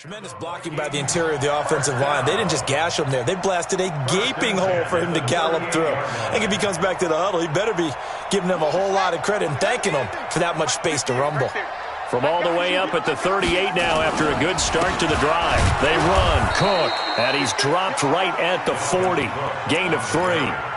Tremendous blocking by the interior of the offensive line. They didn't just gash him there. They blasted a gaping hole for him to gallop through. I think if he comes back to the huddle, he better be giving them a whole lot of credit and thanking them for that much space to rumble. From all the way up at the 38 now after a good start to the drive. They run, Cook, and he's dropped right at the 40. Gain of 3.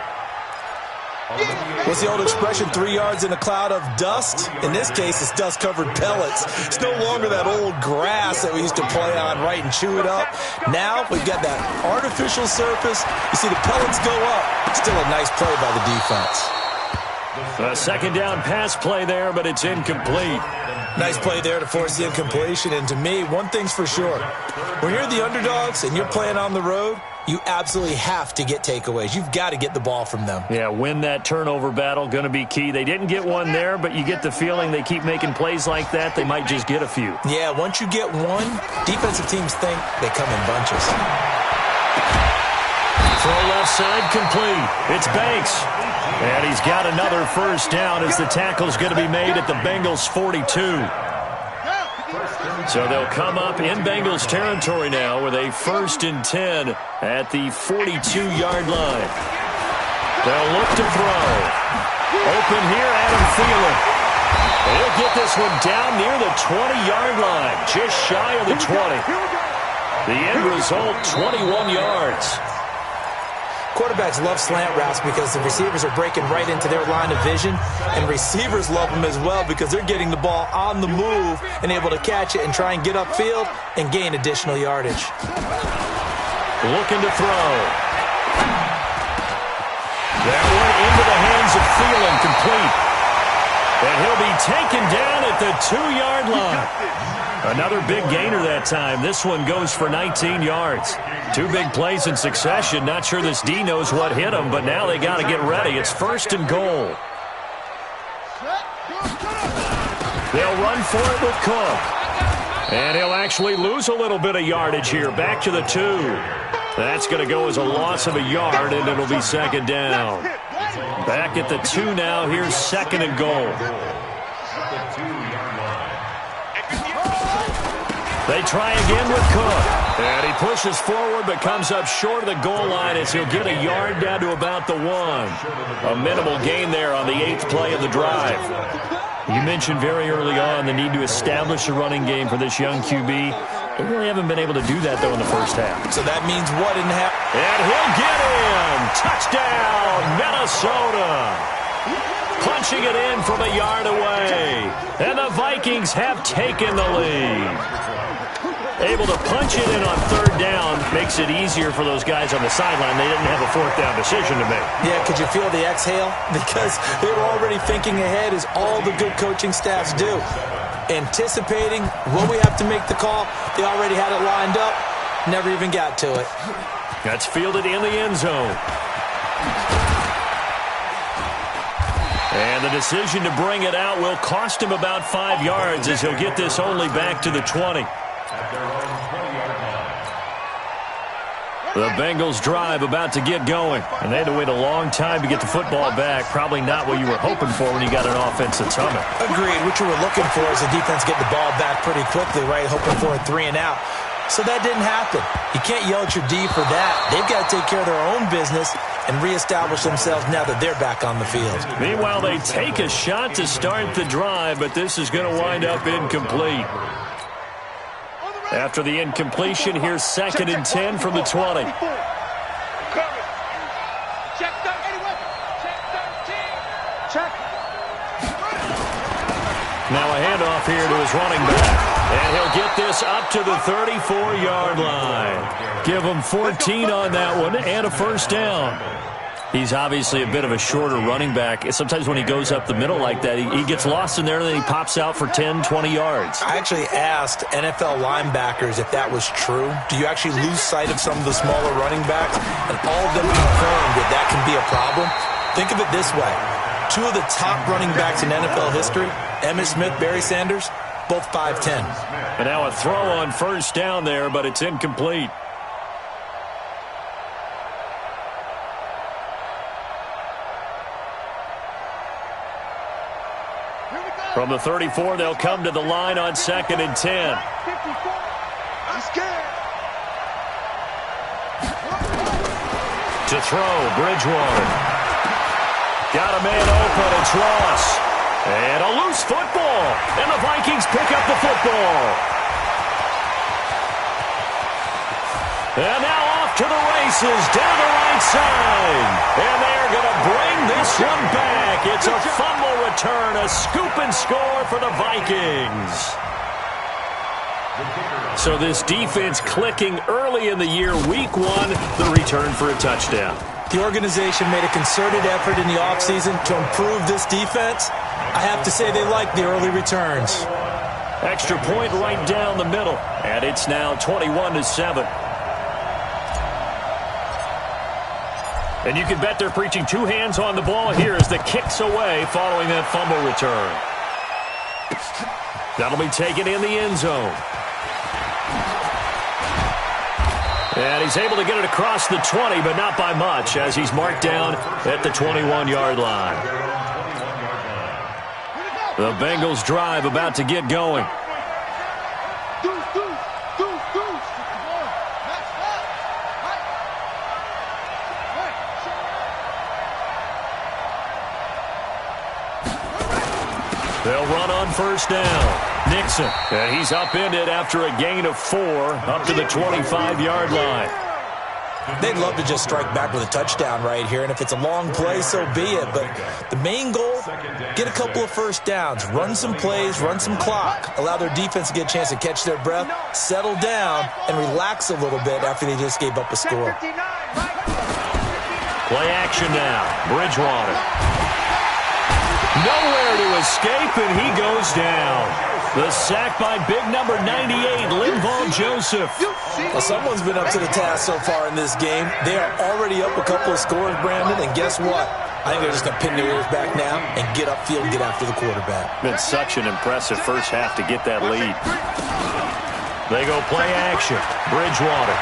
What's the old expression, 3 yards in a cloud of dust? In this case, it's dust-covered pellets. It's no longer that old grass that we used to play on, right, and chew it up. Now we've got that artificial surface. You see the pellets go up. Still a nice play by the defense. A second down pass play there, but it's incomplete. Nice play there to force the incompletion. And to me, one thing's for sure. When you're the underdogs and you're playing on the road, you absolutely have to get takeaways. You've got to get the ball from them. Yeah, win that turnover battle, going to be key. They didn't get one there, but you get the feeling they keep making plays like that, they might just get a few. Yeah, once you get one, defensive teams think they come in bunches. Throw left side complete. It's Banks. And he's got another first down as the tackle's going to be made at the Bengals 42. So they'll come up in Bengals territory now with a 1st and 10 at the 42-yard line. They'll look to throw. Open here, Adam Thielen. He'll get this one down near the 20-yard line, just shy of the 20. The end result, 21 yards. Quarterbacks love slant routes because the receivers are breaking right into their line of vision, and receivers love them as well because they're getting the ball on the move and able to catch it and try and get upfield and gain additional yardage. Looking to throw. That one into the hands of Thielen, complete. And he'll be taken down at the 2-yard line. Another big gainer that time. This one goes for 19 yards. 2 big plays in succession. Not sure this D knows what hit him, but now they got to get ready. It's 1st and goal. They'll run for it with Cook. And he'll actually lose a little bit of yardage here. Back to the 2. That's going to go as a loss of a yard, and it'll be 2nd down. Back at the 2 now. Here's 2nd and goal. They try again with Cook. And he pushes forward but comes up short of the goal line as he'll get a yard down to about the 1. A minimal gain there on the 8th play of the drive. You mentioned very early on the need to establish a running game for this young QB. They really haven't been able to do that, though, in the first half. So that means what in half? And he'll get in. Touchdown, Minnesota. Punching it in from a yard away. And the Vikings have taken the lead. Able to punch it in on 3rd down makes it easier for those guys on the sideline. They didn't have a 4th down decision to make. Yeah, could you feel the exhale? Because they were already thinking ahead, as all the good coaching staffs do. Anticipating when we have to make the call. They already had it lined up. Never even got to it. That's fielded in the end zone. And the decision to bring it out will cost him about 5 yards as he'll get this only back to the 20. The Bengals drive about to get going. And they had to wait a long time to get the football back. Probably not what you were hoping for when you got an offense that's humming. Agreed. What you were looking for is the defense get the ball back pretty quickly, right? Hoping for a 3 and out. So that didn't happen. You can't yell at your D for that. They've got to take care of their own business and reestablish themselves now that they're back on the field. Meanwhile, they take a shot to start the drive, but this is going to wind up incomplete. After the incompletion, here's 2nd and 10 from the 20. Now a handoff here to his running back. And he'll get this up to the 34-yard line. Give him 14 on that one and a 1st down. He's obviously a bit of a shorter running back. Sometimes when he goes up the middle like that, he gets lost in there and then he pops out for 10, 20 yards. I actually asked NFL linebackers if that was true. Do you actually lose sight of some of the smaller running backs? And all of them confirmed that that can be a problem. Think of it this way. 2 of the top running backs in NFL history, Emmitt Smith, Barry Sanders, both 5'10". And now a throw on 1st down there, but it's incomplete. From the 34, they'll come to the line on 2nd and 10. To throw, Bridgewater. Got a man open, it's Ross. And a loose football. And the Vikings pick up the football. And now off to the races, down the right side. And they are going to bring this one back. It's a fumble return, a scoop and score for the Vikings. So this defense clicking early in the year, week one, the return for a touchdown. The organization made a concerted effort in the offseason to improve this defense. I have to say they like the early returns. Extra point right down the middle, and it's now 21-7. And you can bet they're preaching two hands on the ball here as the kick's away following that fumble return. That'll be taken in the end zone. And he's able to get it across the 20, but not by much, as he's marked down at the 21-yard line. The Bengals drive about to get going. They'll run on first down. Nixon, and he's upended after a gain of 4 up to the 25-yard line. They'd love to just strike back with a touchdown right here, and if it's a long play, so be it. But the main goal, get a couple of first downs, run some plays, run some clock, allow their defense to get a chance to catch their breath, settle down, and relax a little bit after they just gave up a score. Play action now. Bridgewater. Nowhere to escape, and he goes down. The sack by big number 98, Linval Joseph. Well, someone's been up to the task so far in this game. They are already up a couple of scores, Brandon, and guess what? I think they're just going to pin their ears back now and get upfield and get after the quarterback. Been such an impressive first half to get that lead. They go play action. Bridgewater.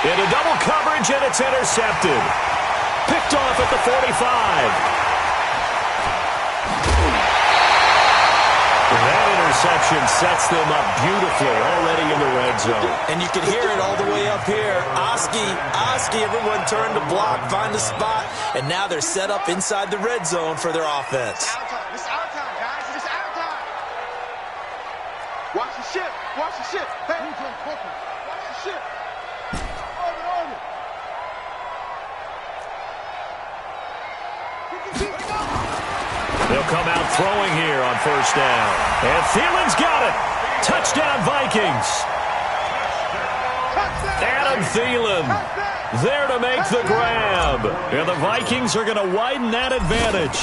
Into double coverage, and it's intercepted. Picked off at the 45. That interception sets them up beautifully already in the red zone. And you can hear it all the way up here. Oski, everyone turned to block, find a spot, and now they're set up inside the red zone for their offense. It's our time, guys. It's our time. Watch the ship. Watch the ship. Hey, watch the ship. Order. They'll come out throwing here on first down. And Thielen's got it. Touchdown, Vikings. Adam Thielen there to make the grab. And the Vikings are going to widen that advantage.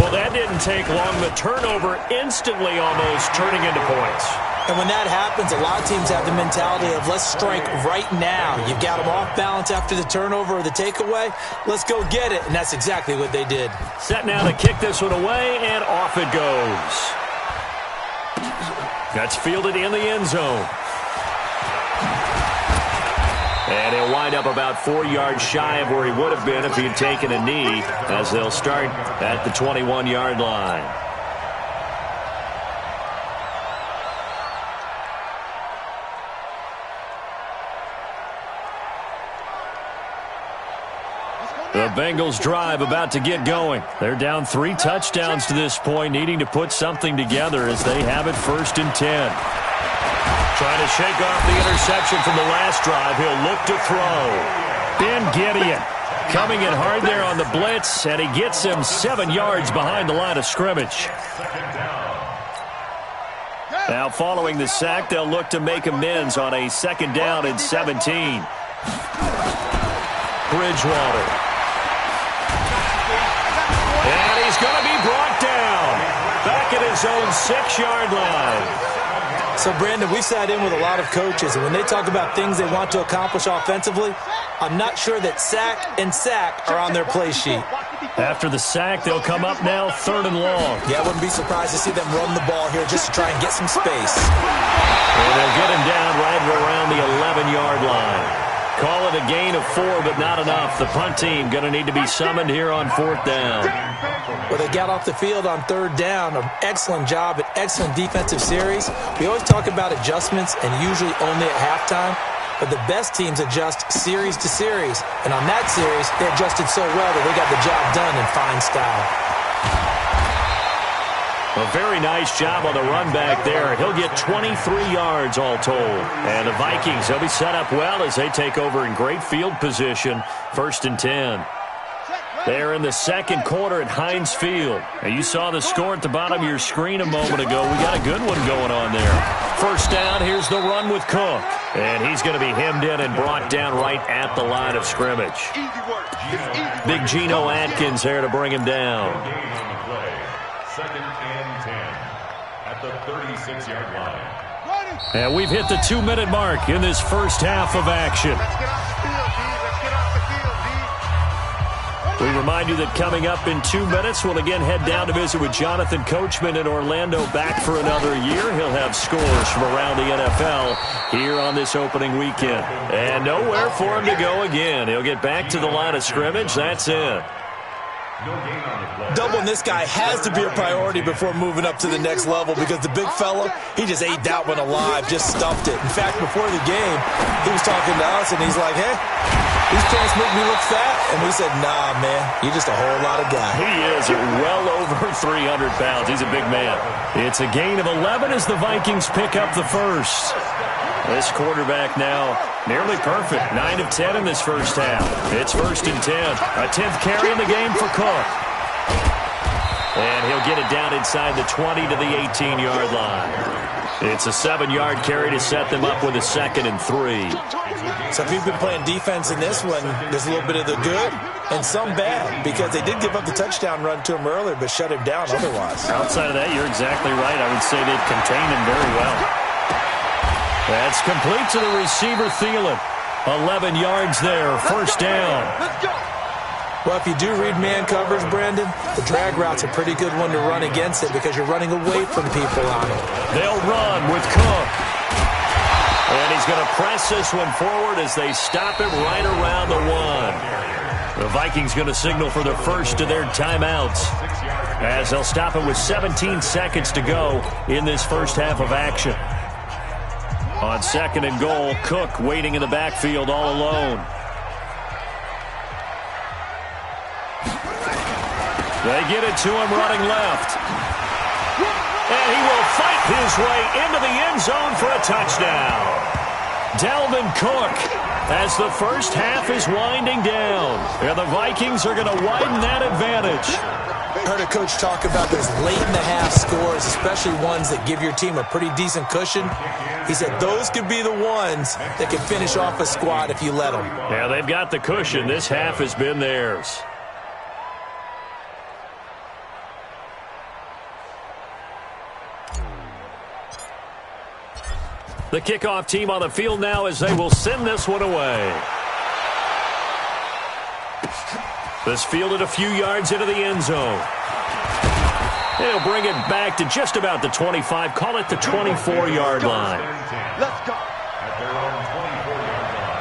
Well, that didn't take long. The turnover instantly almost turning into points. And when that happens, a lot of teams have the mentality of let's strike right now. You've got them off balance after the turnover or the takeaway. Let's go get it. And that's exactly what they did. Set now to kick this one away, and off it goes. That's fielded in the end zone. And he'll wind up about 4 yards shy of where he would have been if he had taken a knee, as they'll start at the 21-yard line. The Bengals drive about to get going. They're down 3 touchdowns to this point, needing to put something together as they have it 1st and 10. Trying to shake off the interception from the last drive. He'll look to throw. Ben Gideon coming in hard there on the blitz, and he gets him 7 yards behind the line of scrimmage. Now following the sack, they'll look to make amends on a 2nd down and 17. Bridgewater. And he's going to be brought down back at his own 6-yard line. So, Brandon, we've sat in with a lot of coaches, and when they talk about things they want to accomplish offensively, I'm not sure that sack and sack are on their play sheet. After the sack, they'll come up now 3rd and long. Yeah, I wouldn't be surprised to see them run the ball here just to try and get some space. And they'll get him down right around the 11-yard line. Call it a gain of 4, but not enough. The punt team going to need to be summoned here on 4th down. Well, they got off the field on 3rd down. An excellent job, an excellent defensive series. We always talk about adjustments and usually only at halftime. But the best teams adjust series to series. And on that series, they adjusted so well that they got the job done in fine style. A very nice job on the run back there. He'll get 23 yards all told. And the Vikings, they'll be set up well as they take over in great field position. 1st and 10. They're in the second quarter at Heinz Field. And you saw the score at the bottom of your screen a moment ago. We got a good one going on there. 1st down, here's the run with Cook. And he's going to be hemmed in and brought down right at the line of scrimmage. Big Geno Atkins there to bring him down. 2nd and 10 at the 36-yard line. And we've hit the 2-minute mark in this first half of action. We remind you that coming up in 2 minutes, we'll again head down to visit with Jonathan Coachman in Orlando, back for another year. He'll have scores from around the NFL here on this opening weekend. And nowhere for him to go again. He'll get back to the line of scrimmage. That's it. Doubling this guy has to be a priority before moving up to the next level because the big fella, he just ate that one alive, just stuffed it. In fact, before the game, he was talking to us, and he's like, hey, these pants make me look fat. And we said, nah, man, you're just a whole lot of guy. He is well over 300 pounds. He's a big man. It's a gain of 11 as the Vikings pick up the first. This quarterback now nearly perfect. 9 of 10 in this first half. It's 1st and 10. A 10th carry in the game for Cook. And he'll get it down inside the 20 to the 18-yard line. It's a 7-yard carry to set them up with a 2nd and 3. So if you've been playing defense in this one, there's a little bit of the good and some bad because they did give up the touchdown run to him earlier but shut him down otherwise. Outside of that, you're exactly right. I would say they've contained him very well. That's complete to the receiver, Thielen. 11 yards there, 1st down. Well, if you do read man coverage, Brandon, the drag route's a pretty good one to run against it because you're running away from people on it. They'll run with Cook. And he's going to press this one forward as they stop him right around the 1. The Vikings going to signal for the first of their timeouts as they'll stop him with 17 seconds to go in this first half of action. On 2nd and goal, Cook waiting in the backfield all alone. They get it to him running left. And he will fight his way into the end zone for a touchdown. Dalvin Cook as the first half is winding down. And the Vikings are going to widen that advantage. I heard a coach talk about those late-in-the-half scores, especially ones that give your team a pretty decent cushion. He said those could be the ones that can finish off a squad if you let them. Yeah, they've got the cushion. This half has been theirs. The kickoff team on the field now as they will send this one away. This fielded a few yards into the end zone. They'll bring it back to just about the 25. Call it the 24-yard line. Let's go. At their own 24-yard line.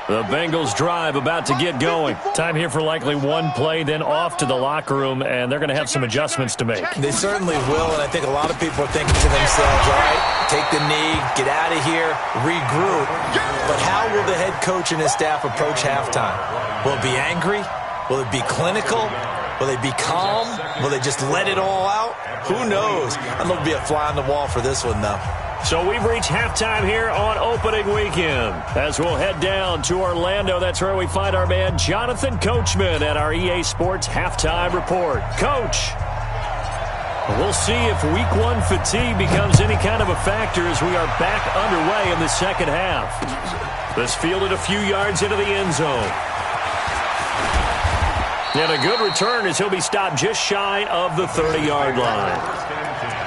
The Bengals drive about to get going. Time here for likely one play, then off to the locker room, and they're going to have some adjustments to make. They certainly will, and I think a lot of people are thinking to themselves, all right, take the knee, get out of here, regroup. But how will the head coach and his staff approach halftime? Will it be angry? Will it be clinical? Will they be calm? Will they just let it all out? Who knows? I'd love to be a fly on the wall for this one, though. So we've reached halftime here on opening weekend. As we'll head down to Orlando, that's where we find our man Jonathan Coachman at our EA Sports Halftime Report. Coach, we'll see if week one fatigue becomes any kind of a factor as we are back underway in the second half. This fielded a few yards into the end zone. And a good return as he'll be stopped just shy of the 30-yard line.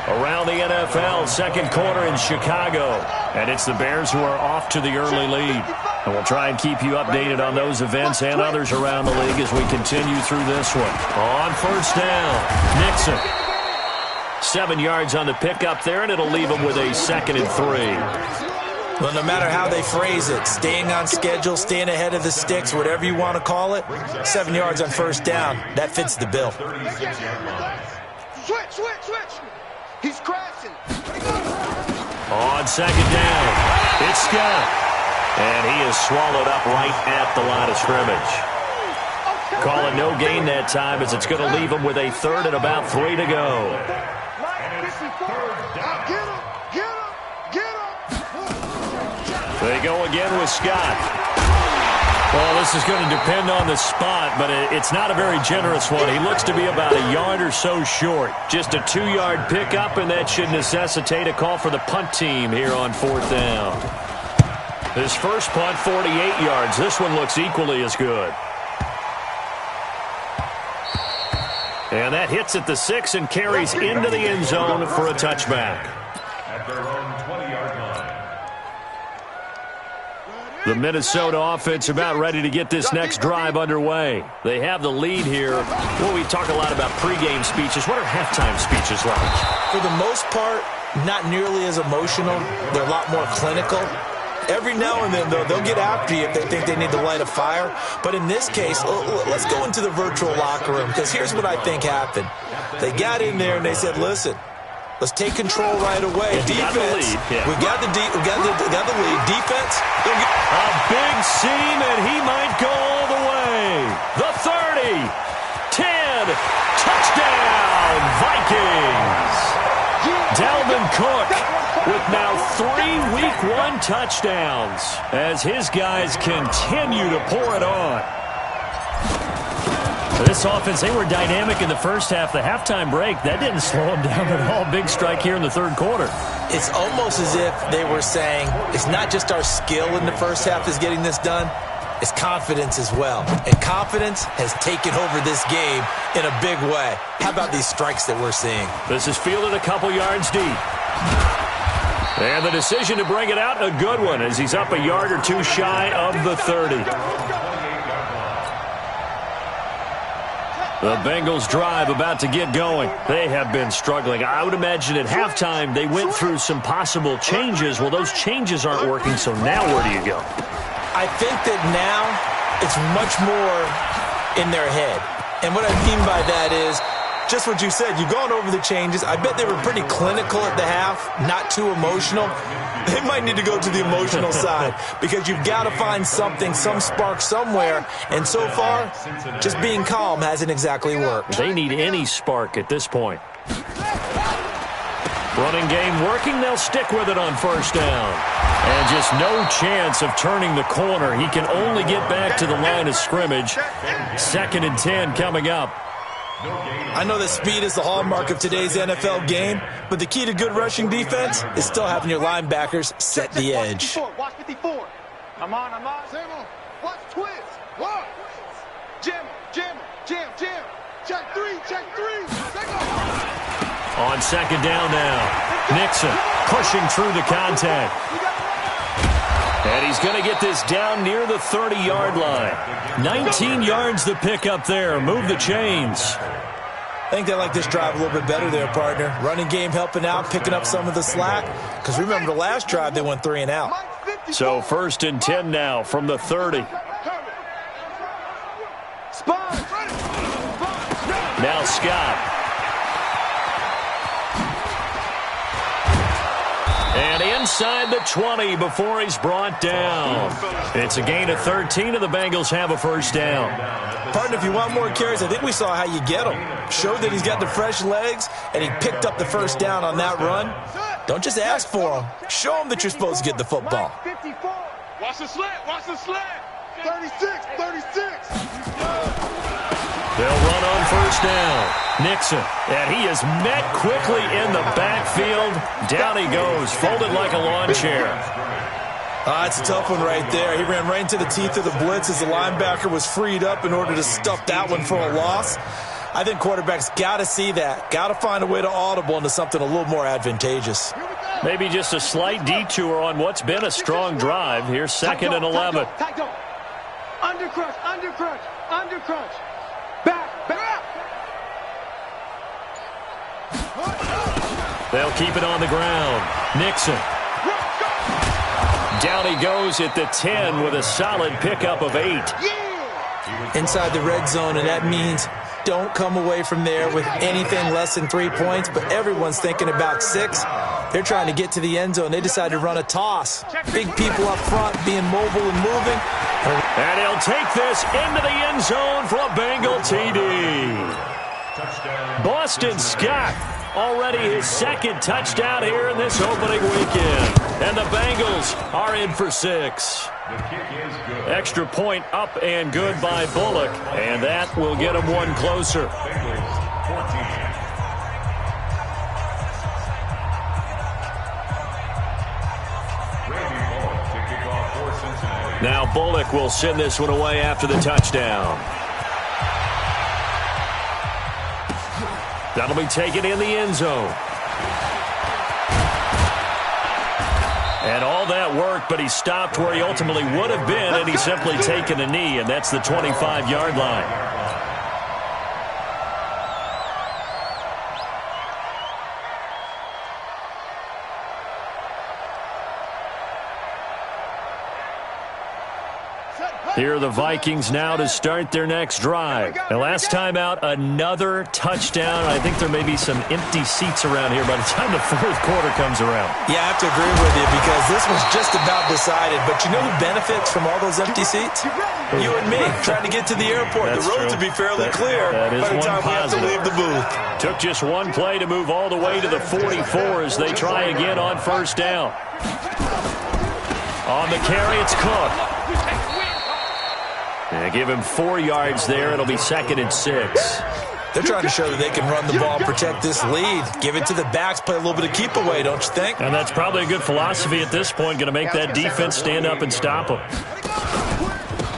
Around the NFL, second quarter in Chicago. And it's the Bears who are off to the early lead. And we'll try and keep you updated on those events and others around the league as we continue through this one. On first down, Nixon. 7 yards on the pickup there, and it'll leave him with a 2nd and 3. Well, no matter how they phrase it, staying on schedule, staying ahead of the sticks, whatever you want to call it, 7 yards on first down, that fits the bill. Switch. He's crashing. On 2nd down, it's Scott. And he is swallowed up right at the line of scrimmage. Call it no gain that time as it's going to leave him with a 3rd and about 3 to go. They go again with Scott. Well, this is going to depend on the spot, but it's not a very generous one. He looks to be about a yard or so short. Just a 2-yard pickup, and that should necessitate a call for the punt team here on 4th down. His first punt, 48 yards. This one looks equally as good. And that hits at the 6 and carries into the end zone for a touchback. At their own 20-yard line. The Minnesota offense about ready to get this next drive underway. They have the lead here. Well, we talk a lot about pregame speeches. What are halftime speeches like? For the most part, not nearly as emotional. They're a lot more clinical. Every now and then, though, they'll get after you if they think they need to light a fire. But in this case, let's go into the virtual locker room, because here's what I think happened. They got in there and they said, listen, let's take control right away. Defense, we got the lead. Defense, a big seam, and he might go all the way. The 30, 10, touchdown, Vikings. Dalvin Cook with now 3 Week 1 touchdowns as his guys continue to pour it on. This offense, they were dynamic in the first half. The halftime break, that didn't slow them down at all. Big strike here in the 3rd quarter. It's almost as if they were saying, it's not just our skill in the first half that's getting this done, it's confidence as well. And confidence has taken over this game in a big way. How about these strikes that we're seeing? This is fielded a couple yards deep. And the decision to bring it out, a good one, as he's up a yard or 2 shy of the 30. The Bengals drive about to get going. They have been struggling. I would imagine at halftime they went through some possible changes. Well, those changes aren't working, so now where do you go? I think that now it's much more in their head. And what I mean by that is just what you said. You've gone over the changes. I bet they were pretty clinical at the half, not too emotional. They might need to go to the emotional side because you've got to find something, some spark somewhere. And so far, just being calm hasn't exactly worked. They need any spark at this point. Running game working. They'll stick with it on first down. And just no chance of turning the corner. He can only get back to the line of scrimmage. 2nd and 10 coming up. I know that speed is the hallmark of today's NFL game, but the key to good rushing defense is still having your linebackers set the edge. Watch 54. I'm on. Samuel, watch twist. Watch. Jam. Check three. On 2nd down now, Nixon pushing through the contact. And he's going to get this down near the 30-yard line. 19 yards to pick up there. Move the chains. I think they like this drive a little bit better there, partner. Running game helping out, picking up some of the slack. Because remember, the last drive they went 3 and out. So 1st and 10 now from the 30. Now Scott. And inside the 20 before he's brought down. It's a gain of 13, and the Bengals have a first down. Partner, if you want more carries, I think we saw how you get them. Showed that he's got the fresh legs, and he picked up the first down on that run. Don't just ask for him. Show him that you're supposed to get the football. Watch the slant. 36. They'll run on first down. Nixon, and he is met quickly in the backfield. Down he goes, folded like a lawn chair. It's a tough one right there. He ran right into the teeth of the blitz as the linebacker was freed up in order to stuff that one for a loss. I think quarterbacks got to see that. Got to find a way to audible into something a little more advantageous. Maybe just a slight detour on what's been a strong drive. Here's 2nd and 11. Under crunch, under crunch, under crunch. Back, back. They'll keep it on the ground. Nixon. Down he goes at the 10 with a solid pickup of 8. Inside the red zone, and that means don't come away from there with anything less than 3 points, but everyone's thinking about 6. They're trying to get to the end zone. They decide to run a toss. Big people up front being mobile and moving. And he'll take this into the end zone for a Bengal TD. Boston Scott, already his 2nd touchdown here in this opening weekend. And the Bengals are in for 6. Extra point up and good by Bullock, and that will get him one closer. Now Bullock will send this one away after the touchdown. That'll be taken in the end zone. And all that work, but he stopped where he ultimately would have been, and he's simply taken a knee, and that's the 25-yard line. Here are the Vikings now to start their next drive. And last time out, another touchdown. I think there may be some empty seats around here by the time the 4th quarter comes around. Yeah, I have to agree with you because this one's just about decided. But you know who benefits from all those empty seats? You and me, trying to get to the airport. That's the road true. to be fairly clear by the time we have to leave the booth. Took just one play to move all the way to the 44 as they try again on 1st down. On the carry, it's Cook. And give him 4 yards there. It'll be 2nd and 6. They're trying to show that they can run the ball, protect this lead. Give it to the backs, play a little bit of keep away, don't you think? And that's probably a good philosophy at this point. Going to make that defense stand up and stop them.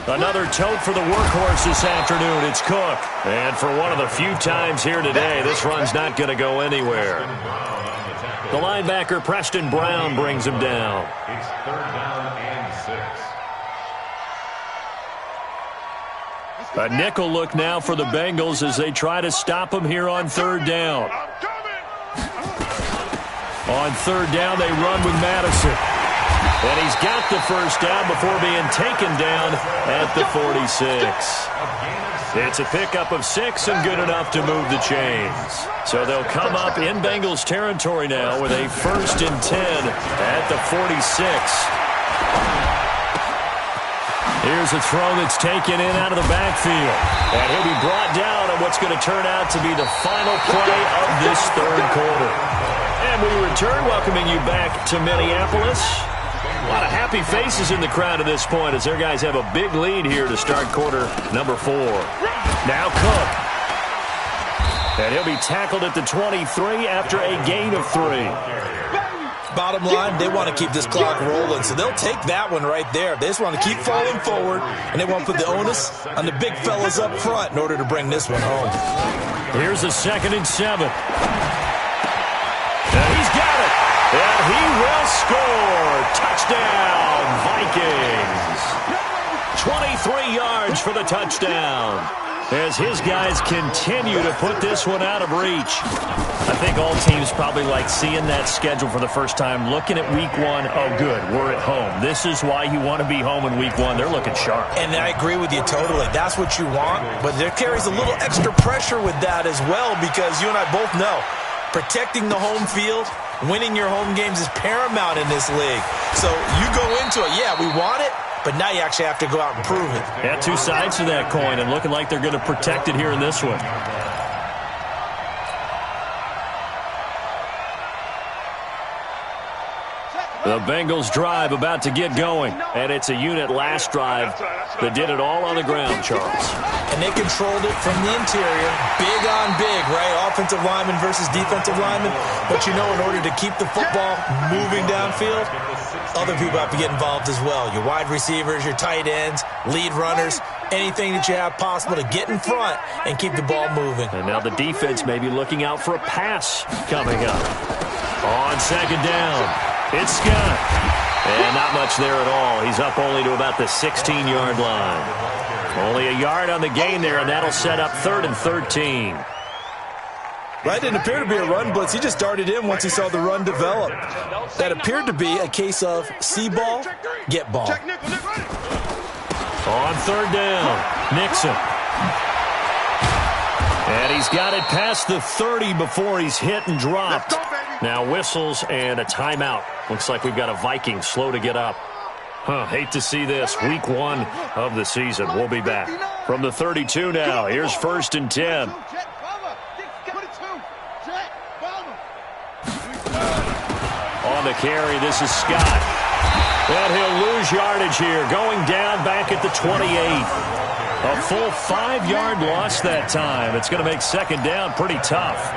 Another tote for the workhorse this afternoon. It's Cook. And for one of the few times here today, this run's not going to go anywhere. The linebacker, Preston Brown, brings him down. It's 3rd down and 6. A nickel look now for the Bengals as they try to stop him here on 3rd down. On 3rd down, they run with Madison. And he's got the 1st down before being taken down at the 46. It's a pickup of 6 and good enough to move the chains. So they'll come up in Bengals territory now with a 1st and 10 at the 46. Here's a throw that's taken in out of the backfield. And he'll be brought down on what's going to turn out to be the final play of this 3rd quarter. And we return, welcoming you back to Minneapolis. A lot of happy faces in the crowd at this point as their guys have a big lead here to start quarter number 4. Now Cook. And he'll be tackled at the 23 after a gain of 3. Bottom line, they want to keep this clock rolling, so they'll take that one right there. They just want to keep falling forward, and they want to put the onus on the big fellas up front in order to bring this one home. Here's a 2nd and 7. And he's got it. And he will score. Touchdown, Vikings. 23 yards for the touchdown. As his guys continue to put this one out of reach. I think all teams probably like seeing that schedule for the first time, looking at week 1. Oh, good, we're at home. This is why you want to be home in week 1. They're looking sharp. And I agree with you totally. That's what you want, but there carries a little extra pressure with that as well because you and I both know protecting the home field, winning your home games is paramount in this league. So you go into it, yeah, we want it, but now you actually have to go out and prove it. Yeah, 2 sides to that coin, and looking like they're going to protect it here in this one. The Bengals drive about to get going, and it's a unit last drive that did it all on the ground, Charles. And they controlled it from the interior, big on big, right? Offensive lineman versus defensive lineman. But you know, in order to keep the football moving downfield, other people have to get involved as well. Your wide receivers, your tight ends, lead runners, anything that you have possible to get in front and keep the ball moving. And now the defense may be looking out for a pass coming up. On second down, it's Scott. And not much there at all. He's up only to about the 16-yard line. Only a yard on the gain there, and that'll set up 3rd and 13. That didn't appear to be a run blitz. He just darted in once he saw the run develop. That appeared to be a case of see ball, get ball. On 3rd down, Nixon. And he's got it past the 30 before he's hit and dropped. Now whistles and a timeout. Looks like we've got a Viking slow to get up. Hate to see this. Week 1 of the season. We'll be back. From the 32 now, here's 1st and 10. On the carry, this is Scott. And he'll lose yardage here, going down back at the 28. A full 5-yard loss that time. It's going to make 2nd down pretty tough.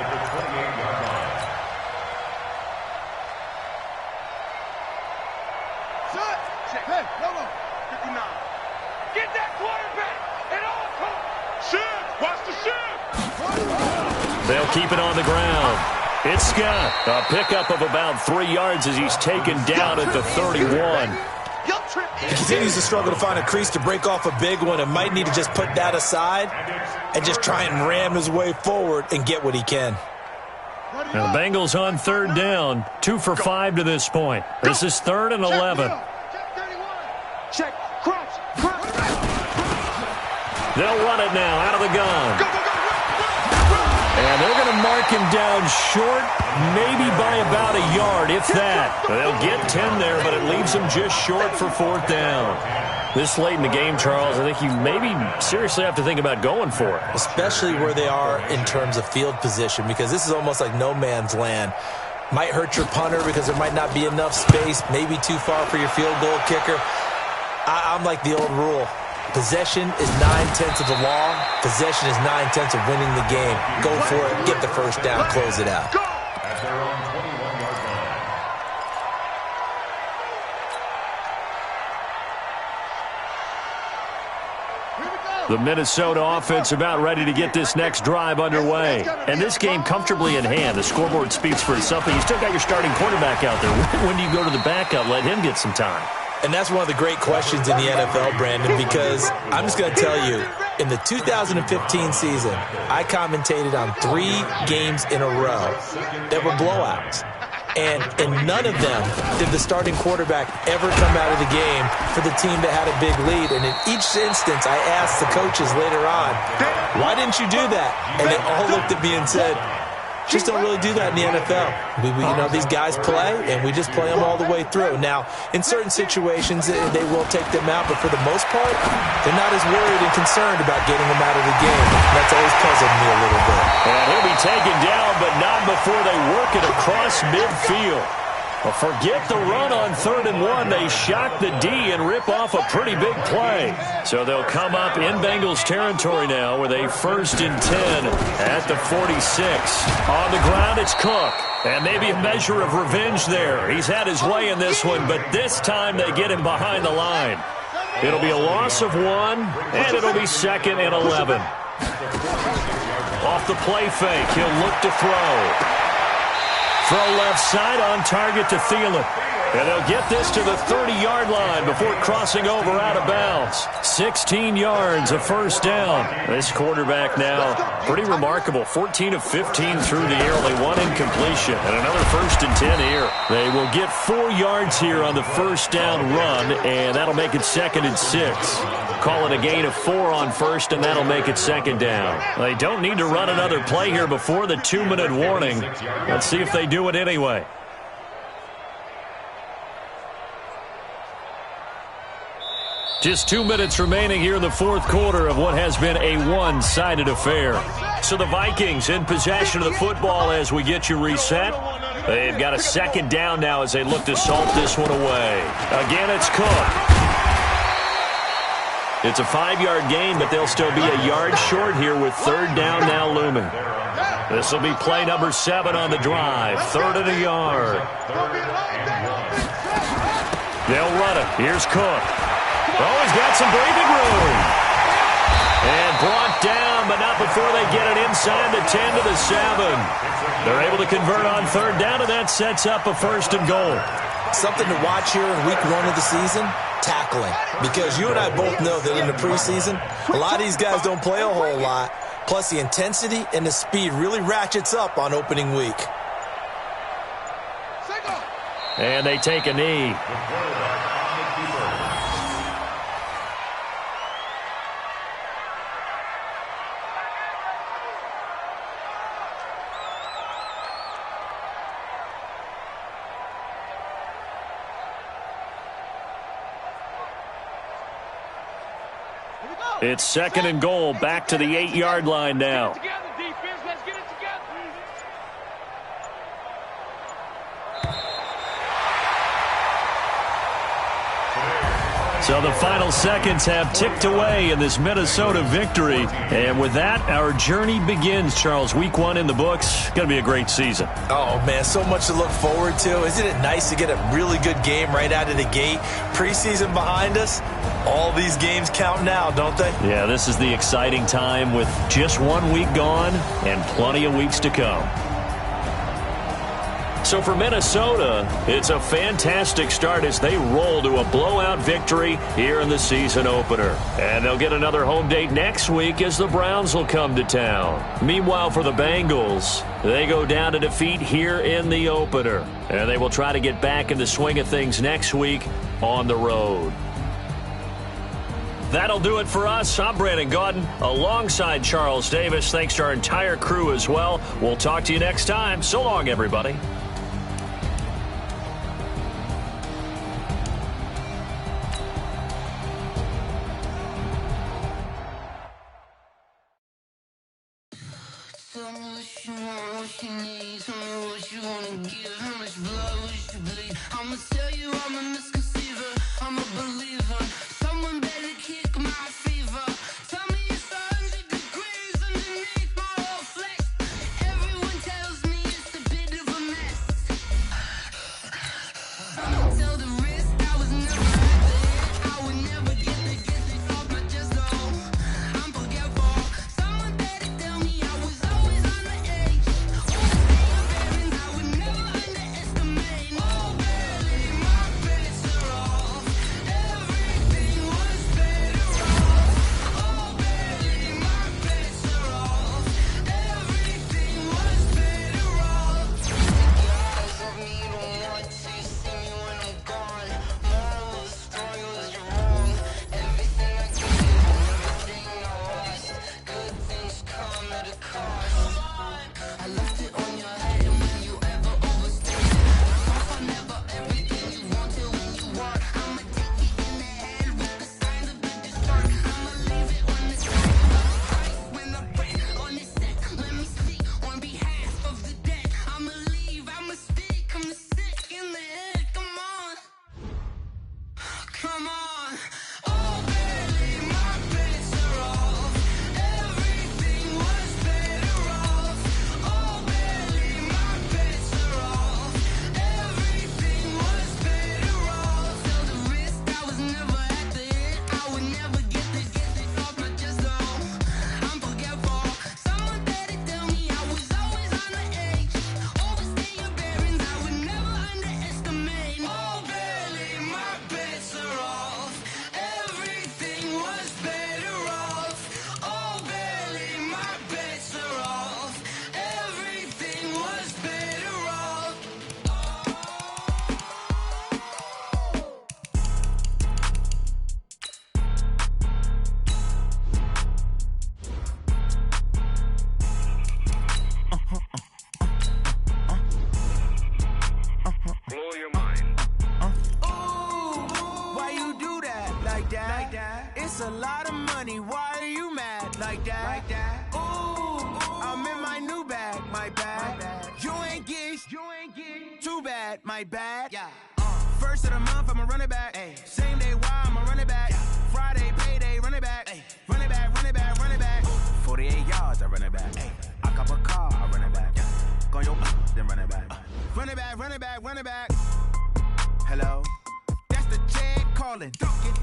Get that quarterback and all come. Shift, watch the shift. They'll keep it on the ground. It's Scott. A pickup of about 3 yards as he's taken down at the 31. He continues to struggle to find a crease to break off a big one and might need to just put that aside and just try and ram his way forward and get what he can. Now the Bengals on 3rd down, 2 for 5 to this point. This is 3rd and 11. Check, crouch. They'll run it now out of the gun. And they're going to mark him down short, maybe by about a yard, if that. They'll get 10 there, but it leaves them just short for 4th down. This late in the game, Charles, I think you maybe seriously have to think about going for it. Especially where they are in terms of field position, because this is almost like no man's land. Might hurt your punter because there might not be enough space, maybe too far for your field goal kicker. I'm like the old rule. Possession is 9/10 of the law. Possession is 9/10 of winning the game. Go for it. Get the first down. Close it out. At their own 21-yard line. The Minnesota offense about ready to get this next drive underway. And this game comfortably in hand. The scoreboard speaks for itself. You still got your starting quarterback out there. When do you go to the backup? Let him get some time. And that's one of the great questions in the NFL, Brandon, because I'm just going to tell you, in the 2015 season, I commentated on 3 games in a row that were blowouts. And in none of them did the starting quarterback ever come out of the game for the team that had a big lead. And in each instance, I asked the coaches later on, why didn't you do that? And they all looked at me and said, just don't really do that in the NFL. These guys play, and we just play them all the way through. Now, in certain situations, they will take them out, but for the most part, they're not as worried and concerned about getting them out of the game. That's always puzzled me a little bit. And he'll be taken down, but not before they work it across midfield. Well, forget the run on 3rd and 1. They shock the D and rip off a pretty big play. So they'll come up in Bengals territory now with a 1st and 10 at the 46. On the ground, it's Cook. And maybe a measure of revenge there. He's had his way in this one, but this time they get him behind the line. It'll be a loss of 1, and it'll be 2nd and 11. Off the play fake, he'll look to throw. Throw left side on target to Thielen. And they'll get this to the 30-yard line before crossing over out of bounds. 16 yards, a 1st down. This quarterback now, pretty remarkable. 14 of 15 through the air, only 1 incompletion. And another 1st and 10 here. They will get 4 yards here on the 1st down run, and that'll make it 2nd and 6. Call it a gain of 4 on 1st, and that'll make it 2nd down. They don't need to run another play here before the 2-minute warning. Let's see if they do it anyway. Just 2 minutes remaining here in the 4th quarter of what has been a one-sided affair. So the Vikings in possession of the football as we get you reset. They've got a 2nd down now as they look to salt this one away. Again, it's Cook. It's a 5-yard gain, but they'll still be a yard short here with 3rd down now looming. This will be play number 7 on the drive. 3rd and a yard. They'll run it. Here's Cook. Oh, he's got some breathing room. And brought down, but not before they get it inside the 10 to the 7. They're able to convert on third down, and that sets up a 1st and goal. Something to watch here in week 1 of the season, tackling. Because you and I both know that in the preseason, a lot of these guys don't play a whole lot. Plus, the intensity and the speed really ratchets up on opening week. And they take a knee. It's 2nd and goal, back to the 8-yard line now. So the final seconds have ticked away in this Minnesota victory. And with that, our journey begins, Charles. Week 1 in the books. Going to be a great season. Oh, man, so much to look forward to. Isn't it nice to get a really good game right out of the gate? Preseason behind us. All these games count now, don't they? Yeah, this is the exciting time with just 1 week gone and plenty of weeks to come. So for Minnesota, it's a fantastic start as they roll to a blowout victory here in the season opener. And they'll get another home date next week as the Browns will come to town. Meanwhile, for the Bengals, they go down to defeat here in the opener. And they will try to get back in the swing of things next week on the road. That'll do it for us. I'm Brandon Gaudin alongside Charles Davis. Thanks to our entire crew as well. We'll talk to you next time. So long, everybody. I'ma tell you I'm a misconceiver, I'm a believer. Someone better kick my fever. Tell me it's 100 degrees underneath my whole flesh. Everyone tells me it's a bit of a mess. Tell the risk I was never happy. I would never get it off my chest though. I'm forgetful. Someone better tell me I was always on the edge. I would never underestimate. Oh, barely, my bets are off. Everything was better off. Oh, barely, my bets are off. Everything was better off. Guys of me don't want to see me when I'm gone. Moral of the story was you're wrong. Everything I give you, everything I lost. Good things come at a cost. I left it on your head, and when you ever overstay it, I never everything you wanted when you want. I'ma take it in the head with the signs of the dessert. I'ma leave it on the side of the price when I break on this set. Let me speak on behalf of the dead. I'ma leave, I'ma speak, I'm the sick in the head. Come on, come on. Oh, barely, my bets are off. Everything was better off. Oh, barely, my bets are off. Everything was better off. Tell the risk I was never at the hit. I would never get it off my chest though. I'm forgetful. Someone better tell me I was always on the edge. Overstay your bearings, I would never underestimate. Oh, barely, my bets are off. Everything was better off. Oh, barely, my bets are off. Everything was better off. Blow your mind. Why you do that like that? It's a lot of money. Why are you mad like that? Ooh, I'm in my new bag, my bag. You ain't get too bad, my bad. First of the month, I'ma run it back. Same day, why I'ma run it back. Friday, payday, run it back. Run it back, run it back, run it back. 48 yards, I run it back. I cop a car, I run it back. Go your then run it back. Run it back, run it back, run it back. Hello? That's the check calling.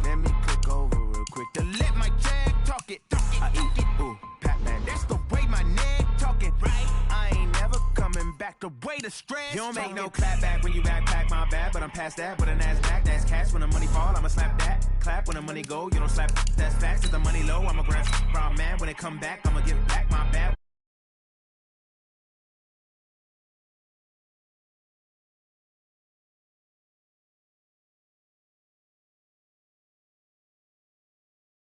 Let me click over real quick to let my check talk it. I eat it. Ooh, Pac-Man, that's the way my neck talking. Right, I ain't never coming back. The way the stress. You don't make no clap back when you backpack, my bad. But I'm past that. But a NASDAQ, that's cash. When the money fall, I'ma slap that. Clap when the money go, you don't slap. That's facts. If the money low, I'ma grab. Raw man, when it come back, I'ma give back my bad.